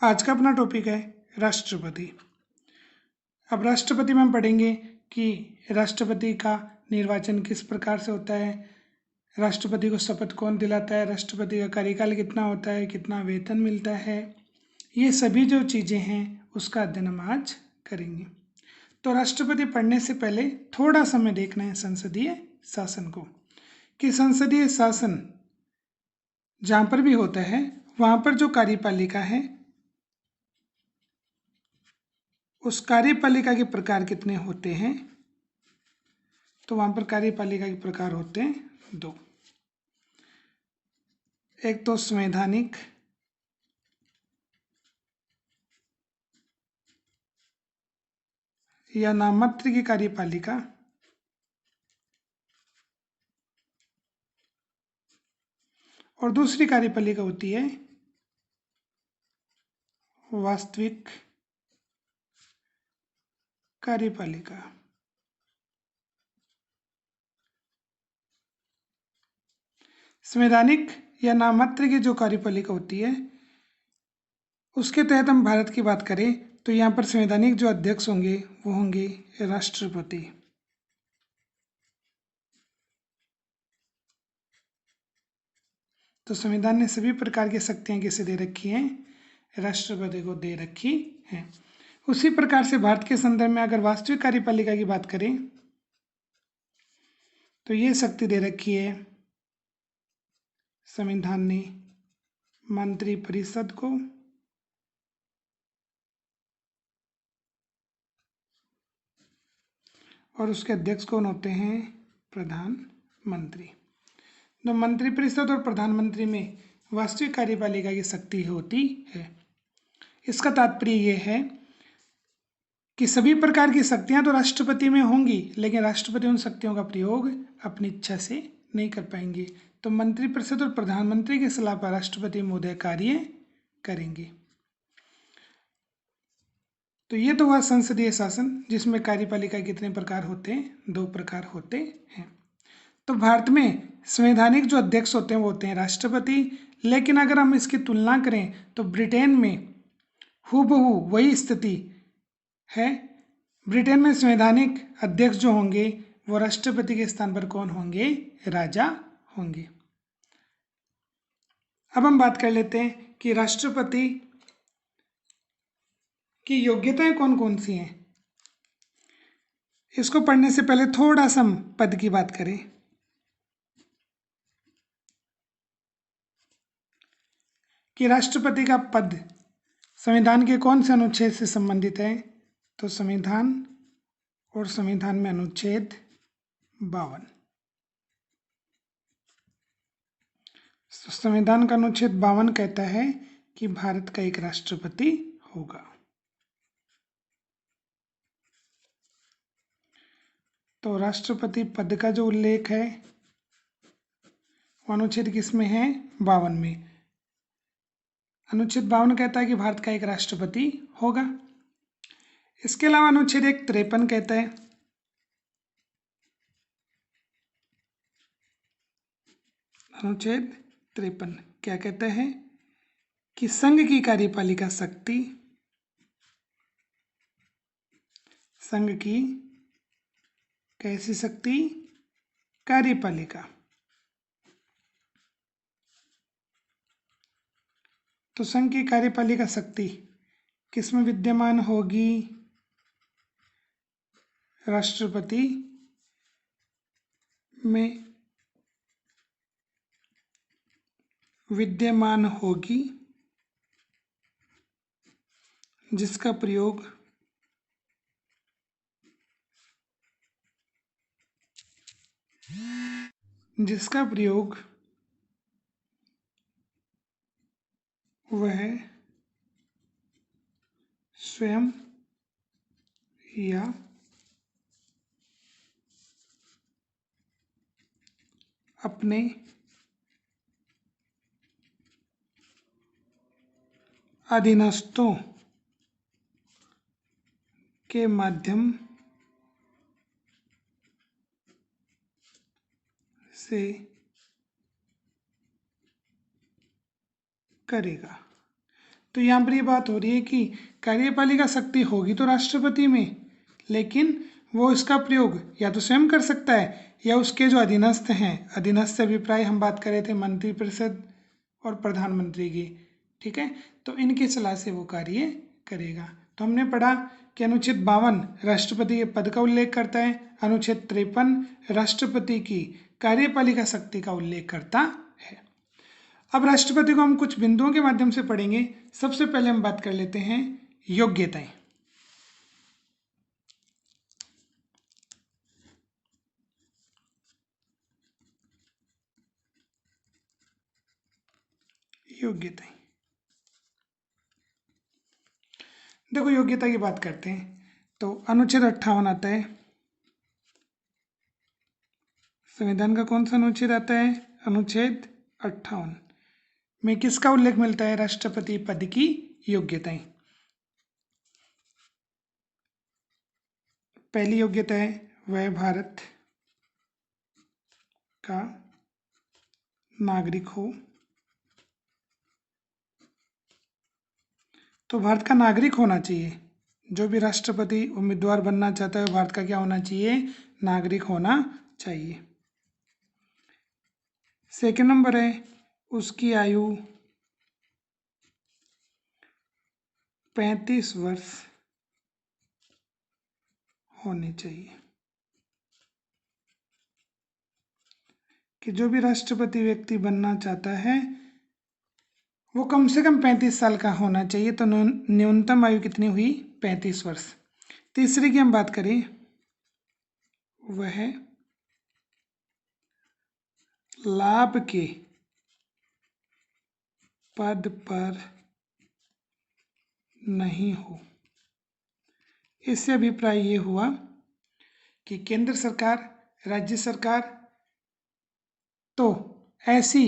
आज का अपना टॉपिक है राष्ट्रपति। अब राष्ट्रपति में हम पढ़ेंगे कि राष्ट्रपति का निर्वाचन किस प्रकार से होता है, राष्ट्रपति को शपथ कौन दिलाता है, राष्ट्रपति का कार्यकाल कितना होता है, कितना वेतन मिलता है, ये सभी जो चीज़ें हैं उसका अध्ययन हम आज करेंगे। तो राष्ट्रपति पढ़ने से पहले थोड़ा समय देखना है संसदीय शासन को, कि संसदीय शासन जहाँ पर भी होता है वहाँ पर जो कार्यपालिका है उस कार्यपालिका के प्रकार कितने होते हैं। तो वहां पर कार्यपालिका के प्रकार होते हैं दो। एक तो संवैधानिक या नाममात्र की कार्यपालिका, और दूसरी कार्यपालिका होती है वास्तविक कार्यपालिका। संवैधानिक या नाममात्र की जो कार्यपालिका होती है उसके तहत हम भारत की बात करें तो यहाँ पर संवैधानिक जो अध्यक्ष होंगे वो होंगे राष्ट्रपति। तो संविधान ने सभी प्रकार की शक्तियां किसे दे रखी हैं, राष्ट्रपति को दे रखी हैं। उसी प्रकार से भारत के संदर्भ में अगर वास्तविक कार्यपालिका की बात करें तो ये शक्ति दे रखी है संविधान ने मंत्रिपरिषद को, और उसके अध्यक्ष कौन होते हैं, प्रधानमंत्री। तो मंत्रिपरिषद और प्रधानमंत्री में वास्तविक कार्यपालिका की शक्ति होती है। इसका तात्पर्य यह है कि सभी प्रकार की शक्तियां तो राष्ट्रपति में होंगी, लेकिन राष्ट्रपति उन शक्तियों का प्रयोग अपनी इच्छा से नहीं कर पाएंगे। तो मंत्रिपरिषद और प्रधानमंत्री की सलाह पर राष्ट्रपति महोदय कार्य करेंगे। तो ये तो हुआ संसदीय शासन, जिसमें कार्यपालिका कितने प्रकार होते हैं, दो प्रकार होते हैं। तो भारत में संवैधानिक जो अध्यक्ष होते हैं वो होते हैं राष्ट्रपति। लेकिन अगर हम इसकी तुलना करें तो ब्रिटेन में हूबहू वही स्थिति है। ब्रिटेन में संवैधानिक अध्यक्ष जो होंगे वो राष्ट्रपति के स्थान पर कौन होंगे, राजा होंगे। अब हम बात कर लेते हैं कि राष्ट्रपति की योग्यताएं कौन कौन सी हैं। इसको पढ़ने से पहले थोड़ा सा हम पद की बात करें। कि राष्ट्रपति का पद संविधान के कौन से अनुच्छेद से संबंधित है, तो संविधान और संविधान में अनुच्छेद 52। संविधान का अनुच्छेद 52 कहता है कि भारत का एक राष्ट्रपति होगा। तो राष्ट्रपति पद का जो उल्लेख है वो अनुच्छेद किस में है, 52 में। अनुच्छेद 52 कहता है कि भारत का एक राष्ट्रपति होगा। इसके अलावा अनुच्छेद 53 कहता है अनुच्छेद 53 क्या कहता है कि संघ की कार्यपालिका शक्ति, संघ की कैसी शक्ति, कार्यपालिका। तो संघ की कार्यपालिका शक्ति किसमें विद्यमान होगी, राष्ट्रपति में विद्यमान होगी, जिसका प्रयोग वह स्वयं या अपने अधीनस्थों के माध्यम से करेगा। तो यहाँ पर ये बात हो रही है कि कार्यपालिका शक्ति होगी तो राष्ट्रपति में, लेकिन वो इसका प्रयोग या तो स्वयं कर सकता है या उसके जो अधीनस्थ हैं, अधीनस्थ अभिप्राय हम बात कर रहे थे मंत्रिपरिषद और प्रधानमंत्री की, ठीक है, तो इनकी सलाह से वो कार्य करेगा। तो हमने पढ़ा कि अनुच्छेद 52 राष्ट्रपति के पद का उल्लेख करता है, अनुच्छेद 53 राष्ट्रपति की कार्यपालिका शक्ति का उल्लेख करता है। अब राष्ट्रपति को हम कुछ बिंदुओं के माध्यम से पढ़ेंगे। सबसे पहले हम बात कर लेते हैं योग्यताएं। योग्यताएं, देखो योग्यता की बात करते हैं तो अनुच्छेद 58 आता है। संविधान का कौन सा अनुच्छेद आता है? अनुच्छेद 58 में किसका उल्लेख मिलता है? राष्ट्रपति पद की योग्यताएं। पहली योग्यता है वह भारत का नागरिक हो। तो भारत का नागरिक होना चाहिए, जो भी राष्ट्रपति उम्मीदवार बनना चाहता है भारत का क्या होना चाहिए? नागरिक होना चाहिए। सेकंड नंबर है उसकी आयु 35 वर्ष होनी चाहिए, कि जो भी राष्ट्रपति व्यक्ति बनना चाहता है वो कम से कम 35 साल का होना चाहिए। तो न्यूनतम आयु कितनी हुई? 35 वर्ष। तीसरी की हम बात करें वह लाभ के पद पर नहीं हो। इससे अभिप्राय ये हुआ कि केंद्र सरकार, राज्य सरकार तो ऐसी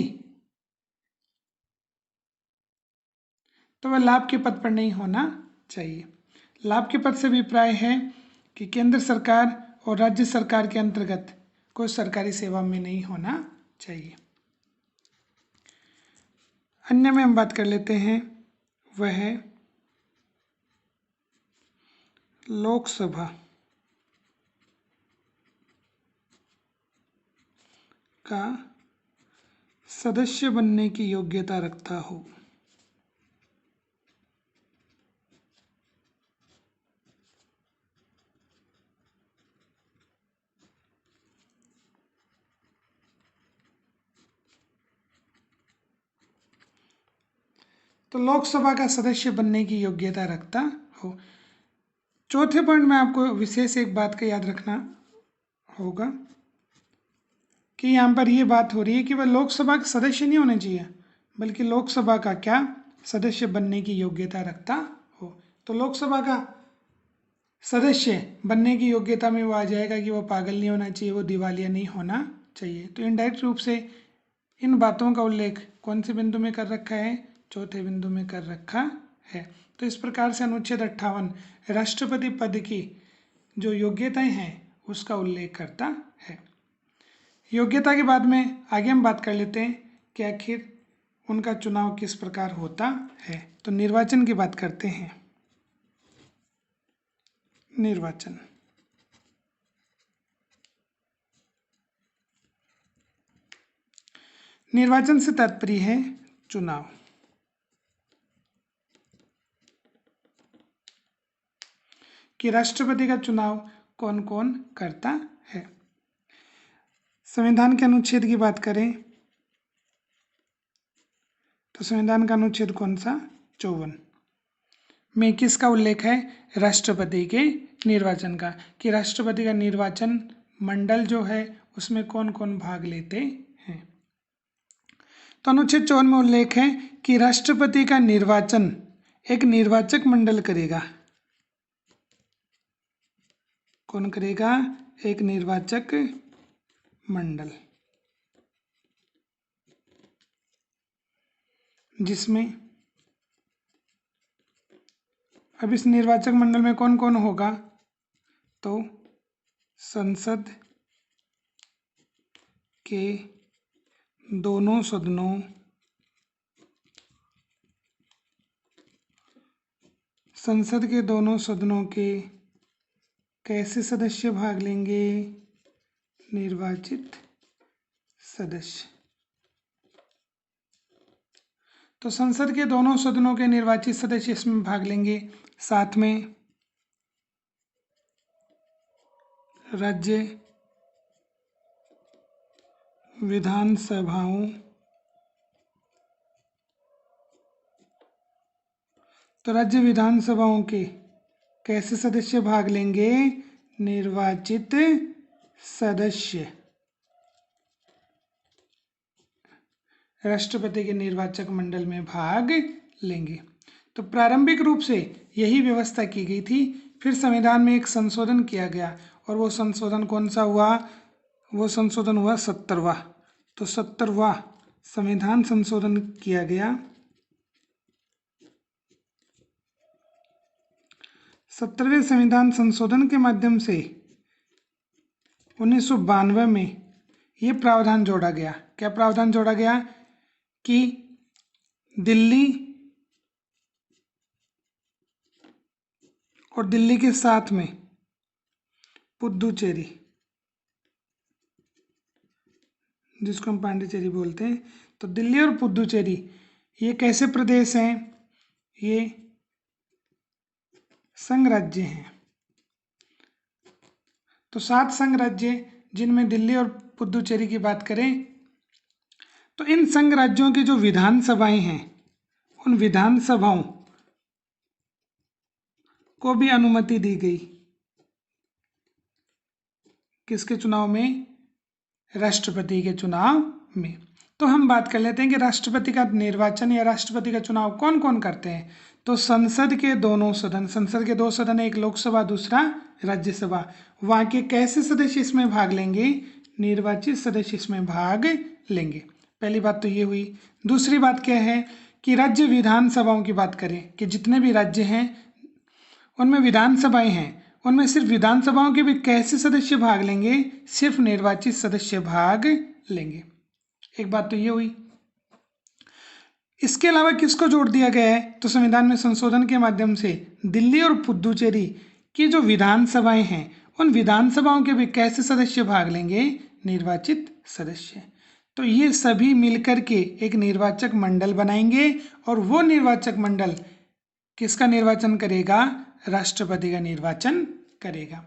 तो वह लाभ के पद पर नहीं होना चाहिए। लाभ के पद से अभिप्राय है कि केंद्र सरकार और राज्य सरकार के अंतर्गत कोई सरकारी सेवा में नहीं होना चाहिए। अन्य में हम बात कर लेते हैं वह है लोकसभा का सदस्य बनने की योग्यता रखता हो। तो लोकसभा का सदस्य बनने की योग्यता रखता हो। चौथे पॉइंट में आपको विशेष एक बात का याद रखना होगा कि यहाँ पर ये बात हो रही है कि वह लोकसभा का सदस्य नहीं होने चाहिए, बल्कि लोकसभा का क्या सदस्य बनने की योग्यता रखता हो। तो लोकसभा का सदस्य बनने की योग्यता में वो आ जाएगा कि वो पागल नहीं होना चाहिए, वो दिवालिया नहीं होना चाहिए। तो इनडायरेक्ट रूप से इन बातों का उल्लेख कौन से बिंदु में कर रखा है? चौथे बिंदु में कर रखा है। तो इस प्रकार से अनुच्छेद 58 राष्ट्रपति पद की जो योग्यताएं हैं उसका उल्लेख करता है। योग्यता के बाद में आगे हम बात कर लेते हैं कि आखिर उनका चुनाव किस प्रकार होता है। तो निर्वाचन की बात करते हैं। निर्वाचन, निर्वाचन से तात्पर्य है चुनाव। कि राष्ट्रपति का चुनाव कौन कौन करता है। संविधान के अनुच्छेद की बात करें तो संविधान का अनुच्छेद कौन सा? 54 में किसका उल्लेख है? राष्ट्रपति के निर्वाचन का। कि राष्ट्रपति का निर्वाचन मंडल जो है उसमें कौन कौन भाग लेते हैं। तो अनुच्छेद 54 में उल्लेख है कि राष्ट्रपति का निर्वाचन एक निर्वाचक मंडल करेगा। कौन करेगा? एक निर्वाचक मंडल, जिसमें अब इस निर्वाचक मंडल में कौन कौन होगा? तो संसद के दोनों सदनों संसद के दोनों सदनों के कैसे सदस्य भाग लेंगे? निर्वाचित सदस्य। तो संसद के दोनों सदनों के निर्वाचित सदस्य इसमें भाग लेंगे। साथ में राज्य विधानसभाओं तो राज्य विधानसभाओं के कैसे सदस्य भाग लेंगे? निर्वाचित सदस्य। राष्ट्रपति के निर्वाचक मंडल में भाग लेंगे। तो प्रारंभिक रूप से यही व्यवस्था की गई थी। फिर संविधान में एक संशोधन किया गया और वो संशोधन कौन सा हुआ? वो संशोधन हुआ 70वां। तो 70वां संविधान संशोधन किया गया। 70वें संविधान संशोधन के माध्यम से 1992 में ये प्रावधान जोड़ा गया। क्या प्रावधान जोड़ा गया? कि दिल्ली और दिल्ली के साथ में पुदुचेरी, जिसको हम पांडिचेरी बोलते हैं, तो दिल्ली और पुदुचेरी ये कैसे प्रदेश हैं? ये संघ राज्य हैं। तो 7 संघ राज्य, जिनमें दिल्ली और पुदुचेरी की बात करें तो इन संघ राज्यों की जो विधानसभाएं हैं, उन विधानसभाओं को भी अनुमति दी गई। किसके चुनाव में? राष्ट्रपति के चुनाव में। तो हम बात कर लेते हैं कि राष्ट्रपति का निर्वाचन या राष्ट्रपति का चुनाव कौन कौन करते हैं। तो संसद के दोनों सदन, संसद के 2 सदन, एक लोकसभा दूसरा राज्यसभा, वहां के कैसे सदस्य इसमें भाग लेंगे? निर्वाचित सदस्य इसमें भाग लेंगे। पहली बात तो ये हुई। दूसरी बात क्या है कि राज्य विधानसभाओं की बात करें कि जितने भी राज्य हैं उनमें विधानसभाएं हैं, उनमें सिर्फ विधानसभाओं के भी कैसे सदस्य भाग लेंगे? सिर्फ निर्वाचित सदस्य भाग लेंगे। एक बात तो ये हुई। इसके अलावा किसको जोड़ दिया गया है? तो संविधान में संशोधन के माध्यम से दिल्ली और पुदुचेरी की जो विधानसभाएं हैं, उन विधानसभाओं के भी कैसे सदस्य भाग लेंगे? निर्वाचित सदस्य। तो ये सभी मिलकर के एक निर्वाचक मंडल बनाएंगे और वो निर्वाचक मंडल किसका निर्वाचन करेगा? राष्ट्रपति का निर्वाचन करेगा।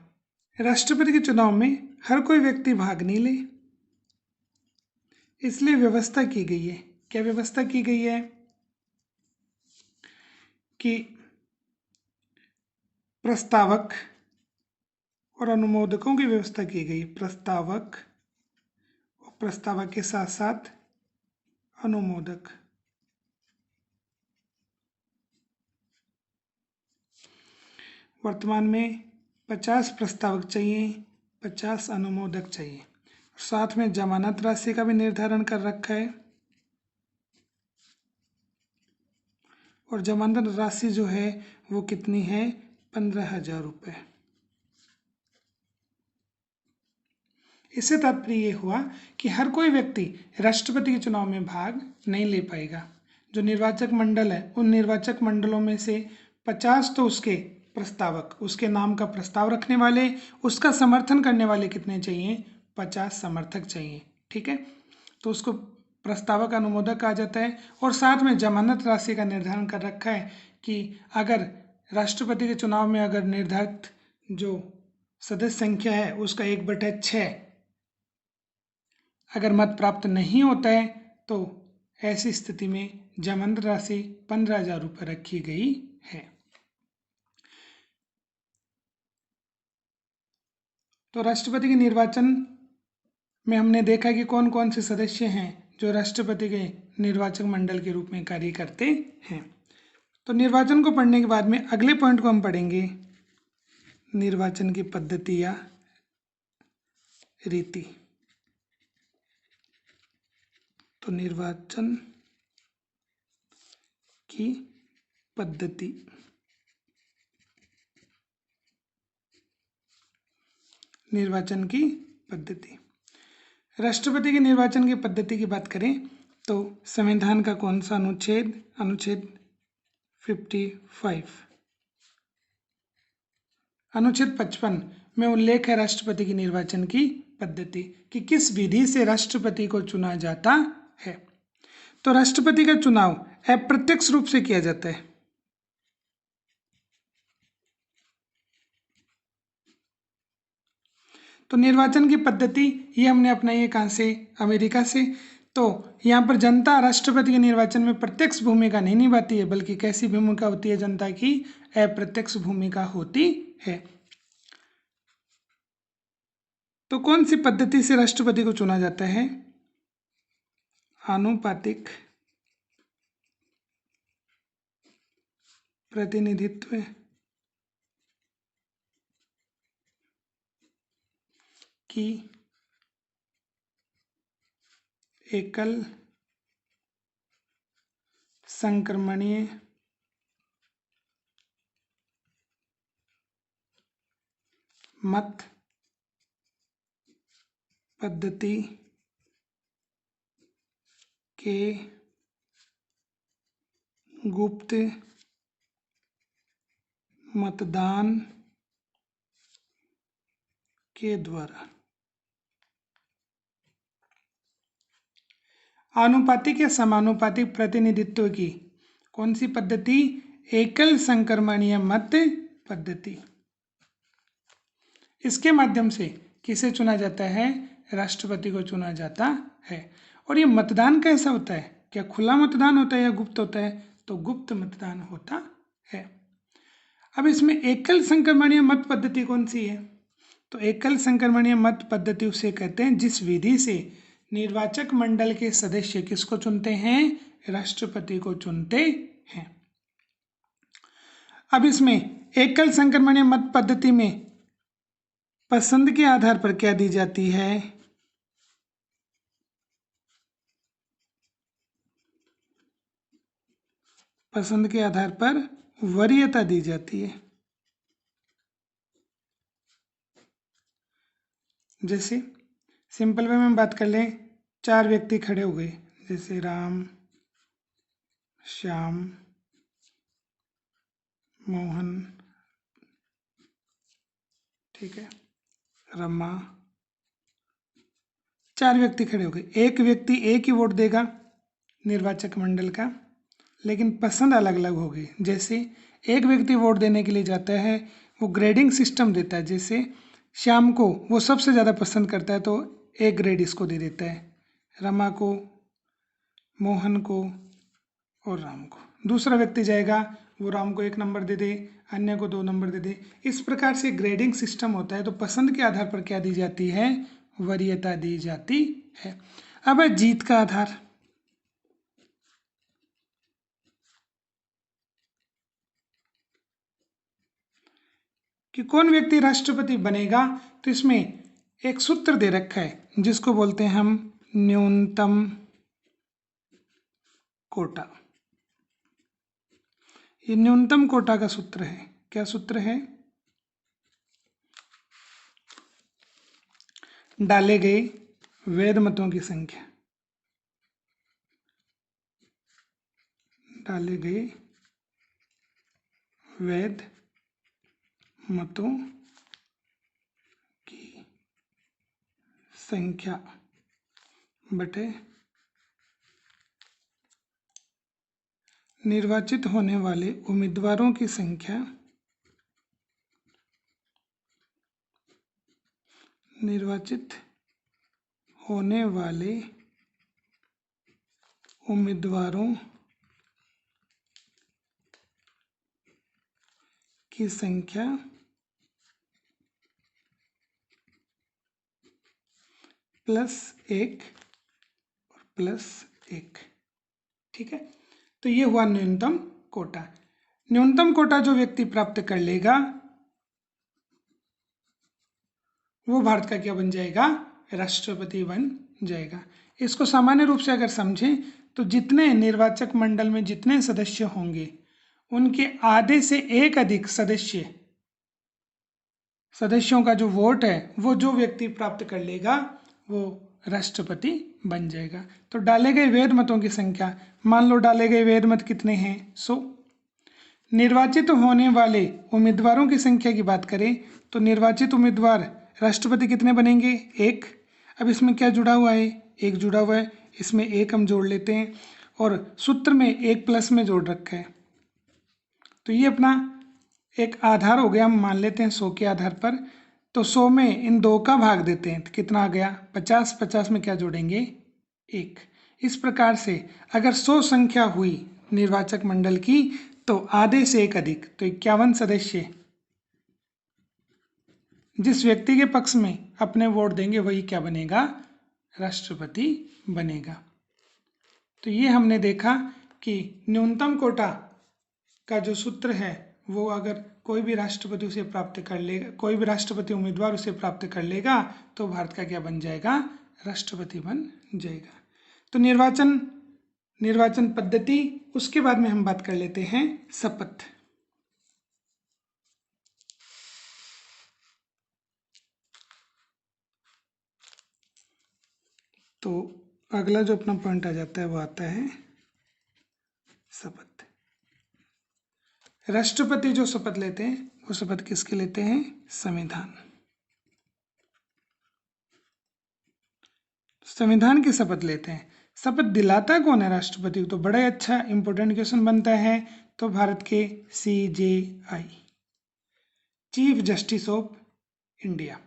राष्ट्रपति के चुनाव में हर कोई व्यक्ति भाग नहीं ले, इसलिए व्यवस्था की गई है। क्या व्यवस्था की गई है? कि प्रस्तावक और अनुमोदकों की व्यवस्था की गई। प्रस्तावक और प्रस्तावक के साथ साथ अनुमोदक। वर्तमान में 50 प्रस्तावक चाहिए, 50 अनुमोदक चाहिए। साथ में जमानत राशि का भी निर्धारण कर रखा है और जमानत राशि जो है वो कितनी है? 15,000 रुपये। इससे तात्पर्य ये हुआ कि हर कोई व्यक्ति राष्ट्रपति के चुनाव में भाग नहीं ले पाएगा। जो निर्वाचक मंडल है, उन निर्वाचक मंडलों में से 50 तो उसके प्रस्तावक, उसके नाम का प्रस्ताव रखने वाले, उसका समर्थन करने वाले कितने चाहिए? 50 समर्थक चाहिए। ठीक है, तो उसको प्रस्तावक अनुमोदक कहा जाता है। और साथ में जमानत राशि का निर्धारण कर रखा है कि अगर राष्ट्रपति के चुनाव में अगर निर्धारित जो सदस्य संख्या है उसका 1/6 अगर मत प्राप्त नहीं होता है तो ऐसी स्थिति में जमानत राशि 15,000 रुपये रखी गई है। तो राष्ट्रपति के निर्वाचन में हमने देखा कि कौन कौन से सदस्य हैं जो राष्ट्रपति के निर्वाचक मंडल के रूप में कार्य करते हैं। तो निर्वाचन को पढ़ने के बाद में अगले पॉइंट को हम पढ़ेंगे, निर्वाचन की पद्धति या रीति। तो निर्वाचन की पद्धति। निर्वाचन की पद्धति। राष्ट्रपति के निर्वाचन की पद्धति की बात करें तो संविधान का कौन सा अनुच्छेद? अनुच्छेद 55 अनुच्छेद 55 में उल्लेख है राष्ट्रपति की निर्वाचन की पद्धति कि किस विधि से राष्ट्रपति को चुना जाता है। तो राष्ट्रपति का चुनाव अप्रत्यक्ष रूप से किया जाता है। तो निर्वाचन की पद्धति ये हमने अपनाई है कहाँ से? अमेरिका से। तो यहाँ पर जनता राष्ट्रपति के निर्वाचन में प्रत्यक्ष भूमिका नहीं निभाती है, बल्कि कैसी भूमिका होती है जनता की? अप्रत्यक्ष भूमिका होती है। तो कौन सी पद्धति से राष्ट्रपति को चुना जाता है? आनुपातिक प्रतिनिधित्व की एकल संक्रमणीय मत पद्धति के गुप्त मतदान के द्वारा। आनुपातिक या समानुपातिक प्रतिनिधित्व की कौन सी पद्धति? एकल संक्रमणीय मत पद्धति। इसके माध्यम से किसे चुना जाता है? राष्ट्रपति को चुना जाता है। और ये मतदान कैसा होता है? क्या खुला मतदान होता है या गुप्त होता है? तो गुप्त मतदान होता है। अब इसमें एकल संक्रमणीय मत पद्धति कौन सी है? तो एकल संक्रमणीय मत पद्धति उसे कहते हैं जिस विधि से निर्वाचक मंडल के सदस्य किसको चुनते हैं? राष्ट्रपति को चुनते हैं। अब इसमें एकल संक्रमणीय मत पद्धति में पसंद के आधार पर क्या दी जाती है? पसंद के आधार पर वरीयता दी जाती है। जैसे सिंपल वे में बात कर लें, 4 व्यक्ति खड़े हो गए, जैसे राम, श्याम, मोहन, ठीक है, रमा, 4 व्यक्ति खड़े हो गए। एक व्यक्ति एक ही वोट देगा निर्वाचक मंडल का, लेकिन पसंद अलग अलग होगी। जैसे एक व्यक्ति वोट देने के लिए जाता है, वो ग्रेडिंग सिस्टम देता है। जैसे श्याम को वो सबसे ज़्यादा पसंद करता है तो एक ग्रेड इसको दे देता है, रमा को, मोहन को और राम को। दूसरा व्यक्ति जाएगा, वो राम को 1 नंबर दे दे, अन्य को 2 नंबर दे दे। इस प्रकार से ग्रेडिंग सिस्टम होता है। तो पसंद के आधार पर क्या दी जाती है? वरीयता दी जाती है। अब है जीत का आधार। कि कौन व्यक्ति राष्ट्रपति बनेगा, तो इसमें एक सूत्र दे रखा है जिसको बोलते हैं हम न्यूनतम कोटा। ये न्यूनतम कोटा का सूत्र है। क्या सूत्र है? डाले गए वैध मतों की संख्या, डाले गए वैध मतों की संख्या बटे निर्वाचित होने वाले उम्मीदवारों की संख्या, निर्वाचित होने वाले उम्मीदवारों की संख्या +1 और +1, ठीक है। तो ये हुआ न्यूनतम कोटा। न्यूनतम कोटा जो व्यक्ति प्राप्त कर लेगा वो भारत का क्या बन जाएगा? राष्ट्रपति बन जाएगा। इसको सामान्य रूप से अगर समझें तो जितने निर्वाचक मंडल में जितने सदस्य होंगे उनके आधे से एक अधिक सदस्यों का जो वोट है वो जो व्यक्ति प्राप्त कर लेगा वो राष्ट्रपति बन जाएगा। तो डाले गए वैध मतों की संख्या, मान लो डाले गए वैध मत कितने हैं? 100। निर्वाचित होने वाले उम्मीदवारों की संख्या की बात करें तो निर्वाचित उम्मीदवार राष्ट्रपति कितने बनेंगे? एक। अब इसमें क्या जुड़ा हुआ है? एक जुड़ा हुआ है, इसमें एक हम जोड़ लेते हैं और सूत्र में एक प्लस में जोड़ रखा है, तो ये अपना एक आधार हो गया। हम मान लेते हैं 100 के आधार पर, तो 100 में इन 2 का भाग देते हैं तो कितना आ गया? 50। 50 में क्या जोड़ेंगे? 1। इस प्रकार से अगर 100 संख्या हुई निर्वाचक मंडल की तो आधे से एक अधिक, तो 51 सदस्य जिस व्यक्ति के पक्ष में अपने वोट देंगे वही क्या बनेगा? राष्ट्रपति बनेगा। तो ये हमने देखा कि न्यूनतम कोटा का जो सूत्र है वो अगर कोई भी राष्ट्रपति उसे प्राप्त कर लेगा, कोई भी राष्ट्रपति उम्मीदवार उसे प्राप्त कर लेगा तो भारत का क्या बन जाएगा? राष्ट्रपति बन जाएगा। तो निर्वाचन पद्धति, उसके बाद में हम बात कर लेते हैं शपथ। तो अगला जो अपना पॉइंट आ जाता है वो आता है शपथ। राष्ट्रपति जो शपथ लेते हैं वो शपथ किसके लेते हैं? संविधान की शपथ लेते हैं। शपथ दिलाता कौन है राष्ट्रपति को? तो बड़ा ही अच्छा इंपॉर्टेंट क्वेश्चन बनता है। तो भारत के CJI, chief justice of India,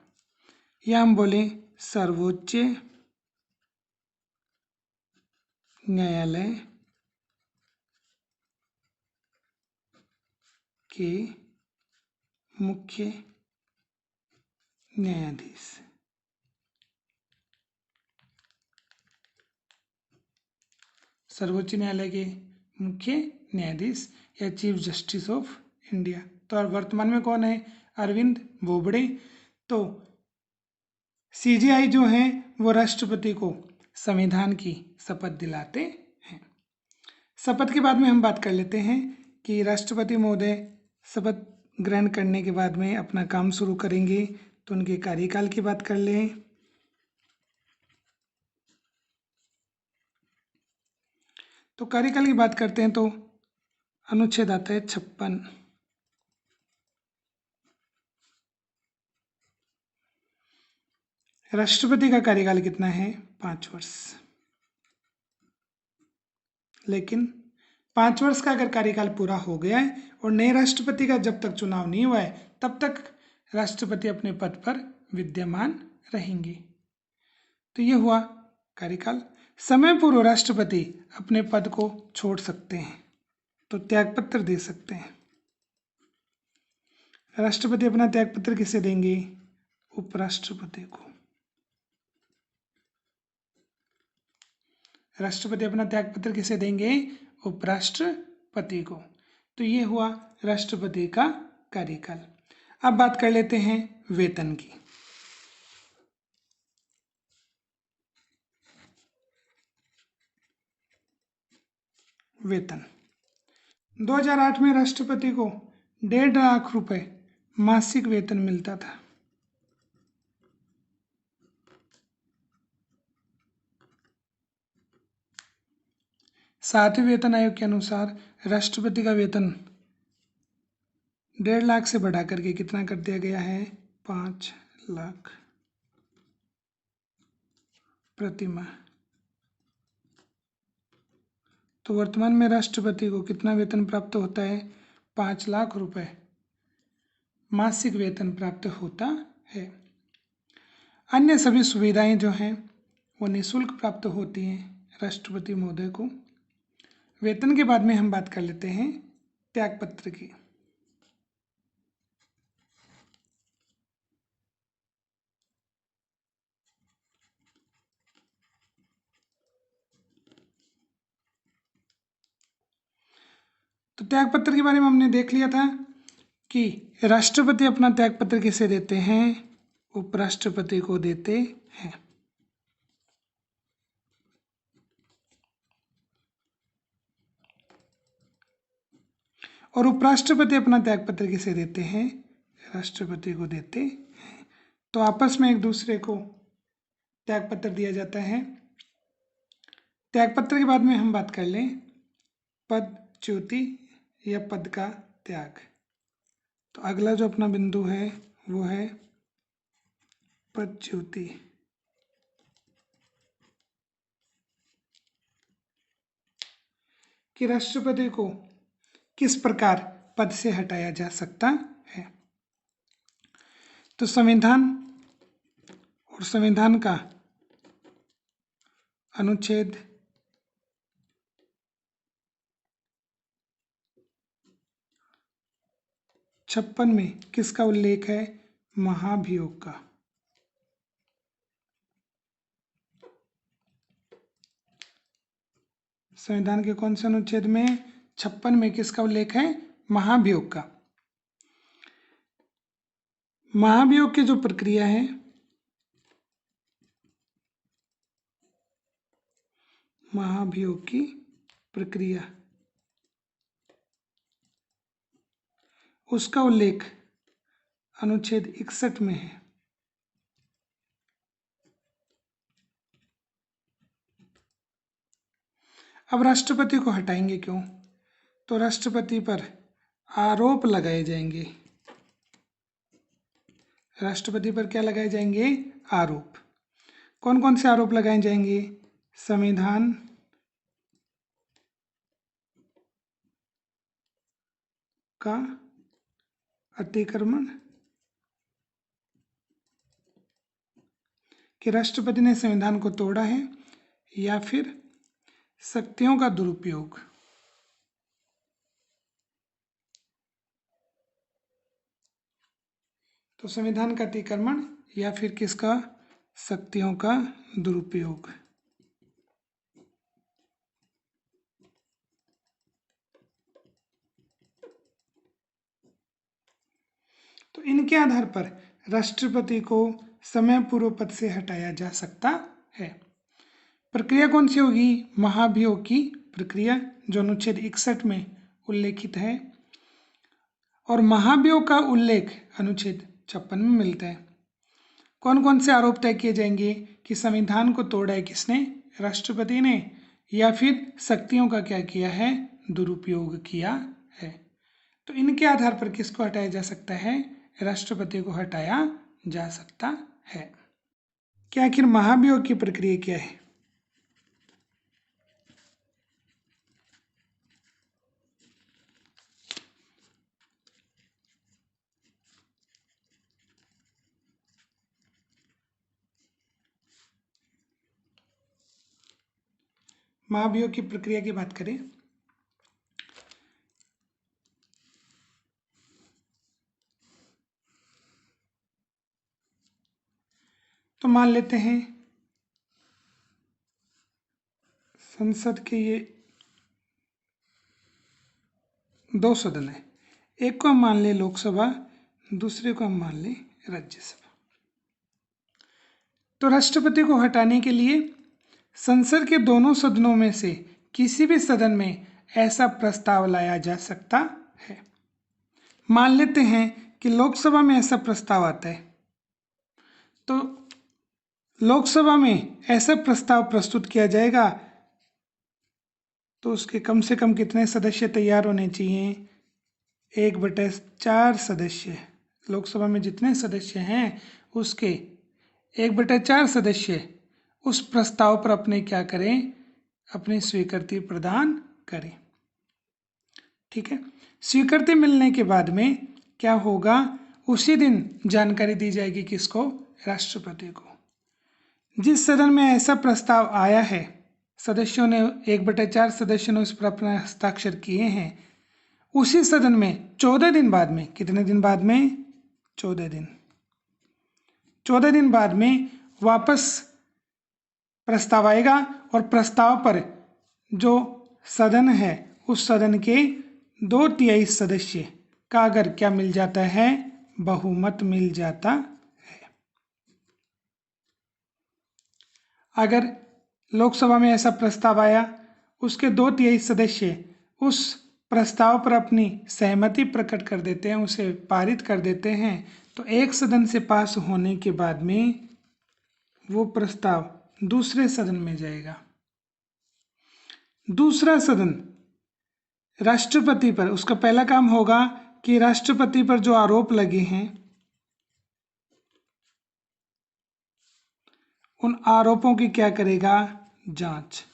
या हम बोले सर्वोच्च न्यायालय के मुख्य न्यायाधीश। सर्वोच्च न्यायालय के मुख्य न्यायाधीश या चीफ जस्टिस ऑफ इंडिया। तो वर्तमान में कौन है? अरविंद बोबड़े। तो CJI जो है वो राष्ट्रपति को संविधान की शपथ दिलाते हैं। शपथ के बाद में हम बात कर लेते हैं कि राष्ट्रपति महोदय शपथ ग्रहण करने के बाद में अपना काम शुरू करेंगे, तो उनके कार्यकाल की बात कर लें। तो कार्यकाल की बात करते हैं तो अनुच्छेद आता है 56। राष्ट्रपति का कार्यकाल कितना है? 5 वर्ष। लेकिन 5 वर्ष का अगर कार्यकाल पूरा हो गया है और नए राष्ट्रपति का जब तक चुनाव नहीं हुआ है तब तक राष्ट्रपति अपने पद पर विद्यमान रहेंगे। तो ये हुआ कार्यकाल। समय पूर्व राष्ट्रपति अपने पद को छोड़ सकते हैं, तो त्यागपत्र दे सकते हैं। राष्ट्रपति अपना त्यागपत्र किसे देंगे? उपराष्ट्रपति को। राष्ट्रपति अपना त्यागपत्र किसे देंगे? उपराष्ट्रपति को। तो ये हुआ राष्ट्रपति का कार्यकाल। अब बात कर लेते हैं वेतन की। वेतन 2008 में राष्ट्रपति को 1.5 लाख रुपए मासिक वेतन मिलता था। सातवें वेतन आयोग के अनुसार राष्ट्रपति का वेतन 1.5 लाख से बढ़ा करके कितना कर दिया गया है? 5 लाख प्रति माह। तो वर्तमान में राष्ट्रपति को कितना वेतन प्राप्त होता है? 5 लाख रुपए मासिक वेतन प्राप्त होता है। अन्य सभी सुविधाएं जो हैं वो निःशुल्क प्राप्त होती हैं राष्ट्रपति महोदय को। वेतन के बाद में हम बात कर लेते हैं त्यागपत्र की। तो त्यागपत्र के बारे में हमने देख लिया था कि राष्ट्रपति अपना त्यागपत्र किसे देते हैं? उपराष्ट्रपति को देते हैं। और उपराष्ट्रपति अपना त्यागपत्र किसे देते हैं? राष्ट्रपति को देते हैं। तो आपस में एक दूसरे को त्यागपत्र दिया जाता है। त्यागपत्र के बाद में हम बात कर लें पदच्युति या पद का त्याग। तो अगला जो अपना बिंदु है वो है पदच्युति। कि राष्ट्रपति को किस प्रकार पद से हटाया जा सकता है। तो संविधान और संविधान का अनुच्छेद 56 में किसका उल्लेख है? महाभियोग का। संविधान के कौन से अनुच्छेद में? 56 में किसका उल्लेख है? महाभियोग का। महाभियोग की जो प्रक्रिया है, महाभियोग की प्रक्रिया, उसका उल्लेख अनुच्छेद 61 में है। अब राष्ट्रपति को हटाएंगे क्यों? तो राष्ट्रपति पर आरोप लगाए जाएंगे। राष्ट्रपति पर क्या लगाए जाएंगे? आरोप। कौन कौन से आरोप लगाए जाएंगे? संविधान का अतिक्रमण, कि राष्ट्रपति ने संविधान को तोड़ा है, या फिर शक्तियों का दुरुपयोग। तो संविधान का अतिक्रमण या फिर किसका? शक्तियों का दुरुपयोग। तो इनके आधार पर राष्ट्रपति को समय पूर्व पद से हटाया जा सकता है। प्रक्रिया कौन सी होगी? महाभियोग की प्रक्रिया, जो अनुच्छेद 61 में उल्लेखित है, और महाभियोग का उल्लेख अनुच्छेद 56 में मिलता है। कौन कौन से आरोप तय किए जाएंगे? कि संविधान को तोड़ा है किसने? राष्ट्रपति ने, या फिर शक्तियों का क्या किया है? दुरुपयोग किया है। तो इनके आधार पर किसको हटाया जा सकता है? राष्ट्रपति को हटाया जा सकता है। क्या आखिर महाभियोग की प्रक्रिया क्या है? महाभियोग की प्रक्रिया की बात करें तो मान लेते हैं संसद के ये 2 सदन है। एक को हम मान ले लोकसभा, दूसरे को हम मान ले राज्यसभा। तो राष्ट्रपति को हटाने के लिए संसद के दोनों सदनों में से किसी भी सदन में ऐसा प्रस्ताव लाया जा सकता है। मान लेते हैं कि लोकसभा में ऐसा प्रस्ताव आता है, तो लोकसभा में ऐसा प्रस्ताव प्रस्तुत किया जाएगा, तो उसके कम से कम कितने सदस्य तैयार होने चाहिए? 1/4 सदस्य। लोकसभा में जितने सदस्य हैं उसके 1/4 सदस्य उस प्रस्ताव पर अपने क्या करें? अपनी स्वीकृति प्रदान करें। ठीक है। स्वीकृति मिलने के बाद में क्या होगा? उसी दिन जानकारी दी जाएगी किसको? राष्ट्रपति को। जिस सदन में ऐसा प्रस्ताव आया है, सदस्यों ने 1/4 सदस्यों ने उस पर अपना हस्ताक्षर किए हैं, उसी सदन में 14 दिन बाद में, कितने दिन बाद में? 14 दिन। 14 दिन बाद में वापस प्रस्ताव आएगा, और प्रस्ताव पर जो सदन है उस सदन के 2/3 सदस्य का अगर क्या मिल जाता है? बहुमत मिल जाता है। अगर लोकसभा में ऐसा प्रस्ताव आया, उसके 2/3 सदस्य उस प्रस्ताव पर अपनी सहमति प्रकट कर देते हैं, उसे पारित कर देते हैं, तो एक सदन से पास होने के बाद में वो प्रस्ताव दूसरे सदन में जाएगा। दूसरा सदन राष्ट्रपति पर उसका पहला काम होगा कि राष्ट्रपति पर जो आरोप लगे हैं उन आरोपों की क्या करेगा, जांच।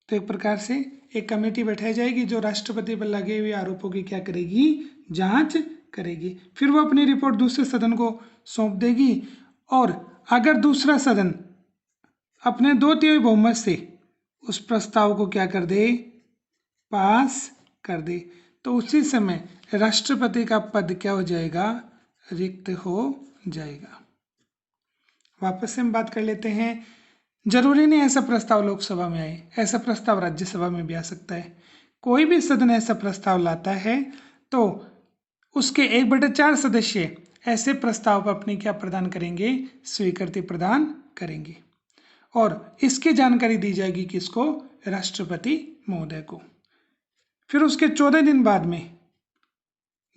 तो एक प्रकार से एक कमेटी बैठाई जाएगी जो राष्ट्रपति पर लगे हुए आरोपों की क्या करेगी, जांच करेगी। फिर वो अपनी रिपोर्ट दूसरे सदन को सौंप देगी और अगर दूसरा सदन अपने 2/3 बहुमत से उस प्रस्ताव को क्या कर दे, पास कर दे, तो उसी समय राष्ट्रपति का पद क्या हो जाएगा, रिक्त हो जाएगा। वापस से हम बात कर लेते हैं। जरूरी नहीं ऐसा प्रस्ताव लोकसभा में आए, ऐसा प्रस्ताव राज्यसभा में भी आ सकता है। कोई भी सदन ऐसा प्रस्ताव लाता है तो उसके 1/4 सदस्य ऐसे प्रस्ताव पर अपनी क्या प्रदान करेंगे, स्वीकृति प्रदान करेंगे और इसकी जानकारी दी जाएगी किसको, राष्ट्रपति महोदय को। फिर उसके 14 दिन बाद में,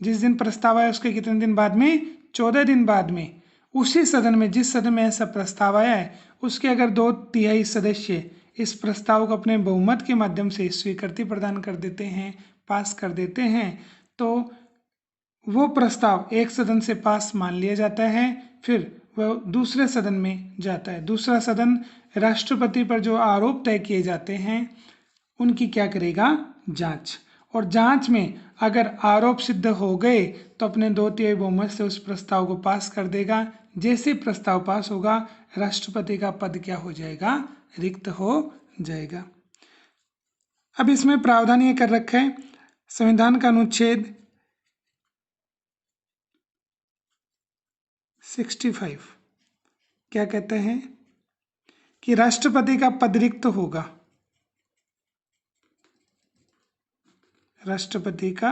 जिस दिन प्रस्ताव आया उसके कितने दिन बाद में, 14 दिन बाद में, उसी सदन में, जिस सदन में ऐसा प्रस्ताव आया है उसके अगर 2/3 सदस्य इस प्रस्ताव को अपने बहुमत के माध्यम से स्वीकृति प्रदान कर देते हैं, पास कर देते हैं, तो वो प्रस्ताव एक सदन से पास मान लिया जाता है। फिर वह दूसरे सदन में जाता है। दूसरा सदन राष्ट्रपति पर जो आरोप तय किए जाते हैं उनकी क्या करेगा, जांच। और जांच में अगर आरोप सिद्ध हो गए तो अपने 2/3 बहुमत से उस प्रस्ताव को पास कर देगा। जैसे प्रस्ताव पास होगा राष्ट्रपति का पद क्या हो जाएगा, रिक्त हो जाएगा। अब इसमें प्रावधान ये कर रखा है, संविधान का अनुच्छेद 65 क्या कहते हैं कि राष्ट्रपति का पद रिक्त होगा, राष्ट्रपति का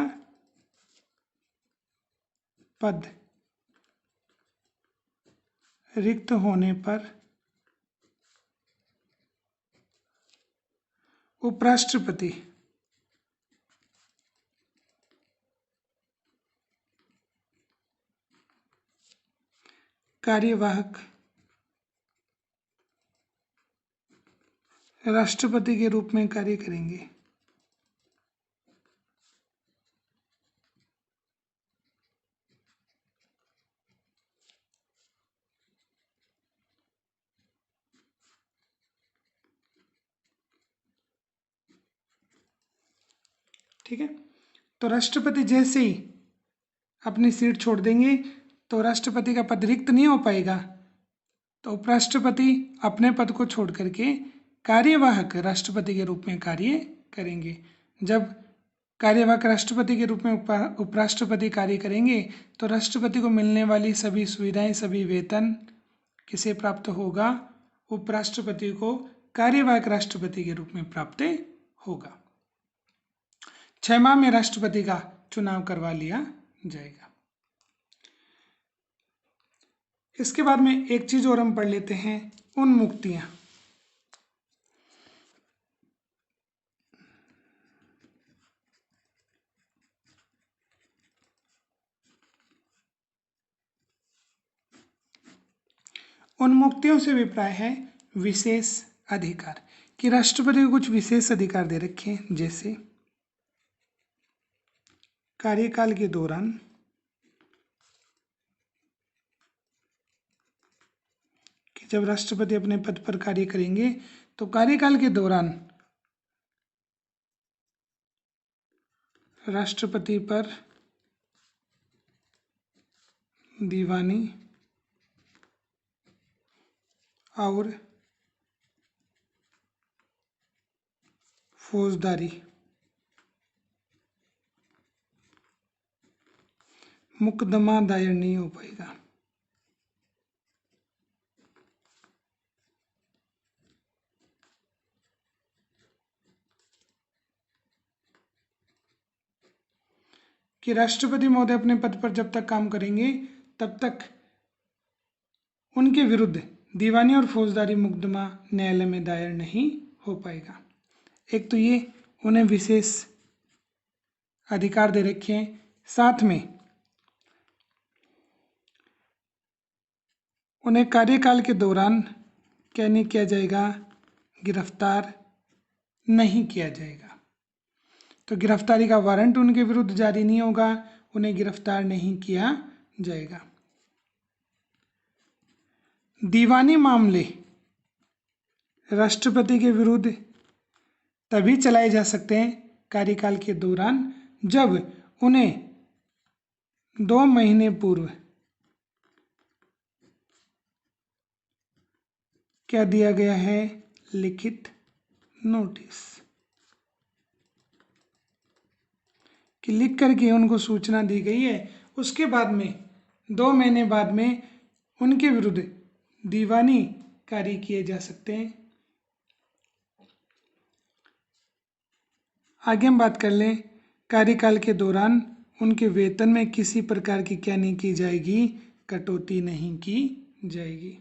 पद रिक्त होने पर उपराष्ट्रपति कार्यवाहक राष्ट्रपति के रूप में कार्य करेंगे। ठीक है, तो राष्ट्रपति जैसे ही अपनी सीट छोड़ देंगे तो राष्ट्रपति का पद रिक्त नहीं हो पाएगा, तो उपराष्ट्रपति अपने पद को छोड़ करके कार्यवाहक राष्ट्रपति के रूप में कार्य करेंगे। जब कार्यवाहक राष्ट्रपति के रूप में उपराष्ट्रपति कार्य करेंगे तो राष्ट्रपति को मिलने वाली सभी सुविधाएं, सभी वेतन किसे प्राप्त होगा, उपराष्ट्रपति को कार्यवाहक राष्ट्रपति के रूप में प्राप्त होगा। 6 माह में राष्ट्रपति का चुनाव करवा लिया जाएगा। इसके बाद में एक चीज और हम पढ़ लेते हैं, उन्मुक्तियां। उन्मुक्तियों से अभिप्राय है विशेष अधिकार, कि राष्ट्रपति को कुछ विशेष अधिकार दे रखे हैं, जैसे कार्यकाल के दौरान कि जब राष्ट्रपति अपने पद पर कार्य करेंगे तो कार्यकाल के दौरान राष्ट्रपति पर दीवानी और फौजदारी मुकदमा दायर नहीं हो पाएगा। कि राष्ट्रपति महोदय अपने पद पर जब तक काम करेंगे तब तक उनके विरुद्ध दीवानी और फौजदारी मुकदमा न्यायालय में दायर नहीं हो पाएगा। एक तो ये उन्हें विशेष अधिकार दे रखे हैं, साथ में उन्हें कार्यकाल के दौरान क्या नहीं किया जाएगा, गिरफ्तार नहीं किया जाएगा। तो गिरफ्तारी का वारंट उनके विरुद्ध जारी नहीं होगा, उन्हें गिरफ्तार नहीं किया जाएगा। दीवानी मामले राष्ट्रपति के विरुद्ध तभी चलाए जा सकते हैं कार्यकाल के दौरान जब उन्हें 2 महीने पूर्व क्या दिया गया है, लिखित नोटिस, कि लिख करके उनको सूचना दी गई है। उसके बाद में 2 महीने बाद में उनके विरुद्ध दीवानी कार्य किए जा सकते हैं। आगे हम बात कर लें, कार्यकाल के दौरान उनके वेतन में किसी प्रकार की क्या नहीं की जाएगी, कटौती नहीं की जाएगी।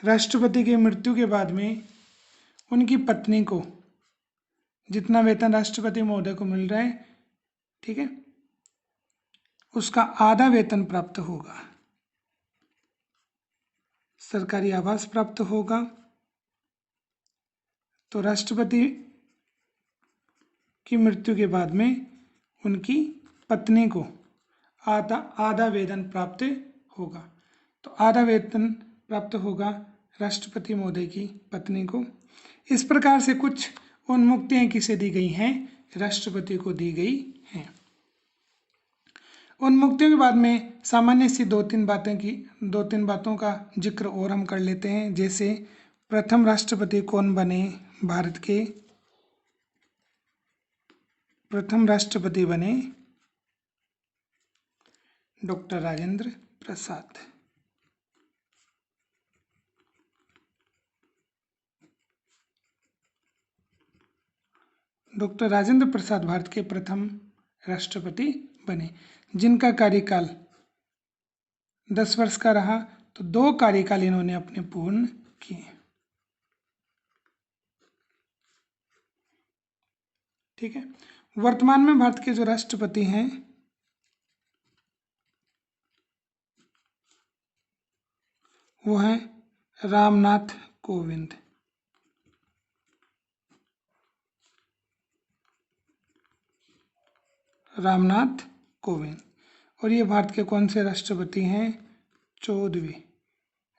राष्ट्रपति की मृत्यु के बाद में उनकी पत्नी को जितना वेतन राष्ट्रपति महोदय को मिल रहा है, ठीक है, उसका आधा वेतन प्राप्त होगा, सरकारी आवास प्राप्त होगा। तो राष्ट्रपति की मृत्यु के बाद में उनकी पत्नी को आधा वेतन प्राप्त होगा। तो आधा वेतन प्राप्त होगा राष्ट्रपति महोदय की पत्नी को। इस प्रकार से कुछ उन्मुक्तियां किसे दी गई हैं, राष्ट्रपति को दी गई हैं। उन्मुक्तियों के बाद में सामान्य सी 2-3 बातों का जिक्र और हम कर लेते हैं। जैसे प्रथम राष्ट्रपति कौन बने, भारत के प्रथम राष्ट्रपति बने डॉक्टर राजेंद्र प्रसाद। डॉक्टर राजेंद्र प्रसाद भारत के प्रथम राष्ट्रपति बने, जिनका कार्यकाल 10 वर्ष का रहा। तो 2 कार्यकाल इन्होंने अपने पूर्ण किए। ठीक है। वर्तमान में भारत के जो राष्ट्रपति हैं वो हैं रामनाथ कोविंद। रामनाथ कोविंद। और ये भारत के कौन से राष्ट्रपति हैं, 14वें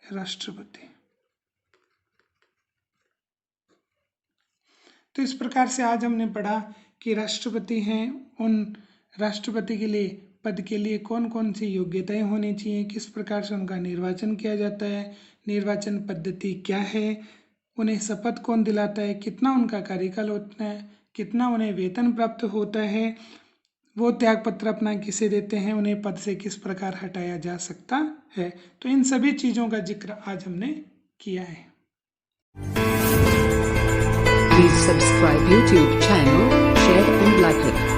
राष्ट्रपति। तो इस प्रकार से आज हमने पढ़ा कि राष्ट्रपति हैं, उन राष्ट्रपति के लिए पद के लिए कौन कौन सी योग्यताएं होनी चाहिए, किस प्रकार से उनका निर्वाचन किया जाता है, निर्वाचन पद्धति क्या है, उन्हें शपथ कौन दिलाता है, कितना उनका कार्यकाल होता है, कितना उन्हें वेतन प्राप्त होता है, वो त्यागपत्र अपना किसे देते हैं, उन्हें पद से किस प्रकार हटाया जा सकता है। तो इन सभी चीज़ों का जिक्र आज हमने किया है। Please subscribe YouTube channel, share and like it.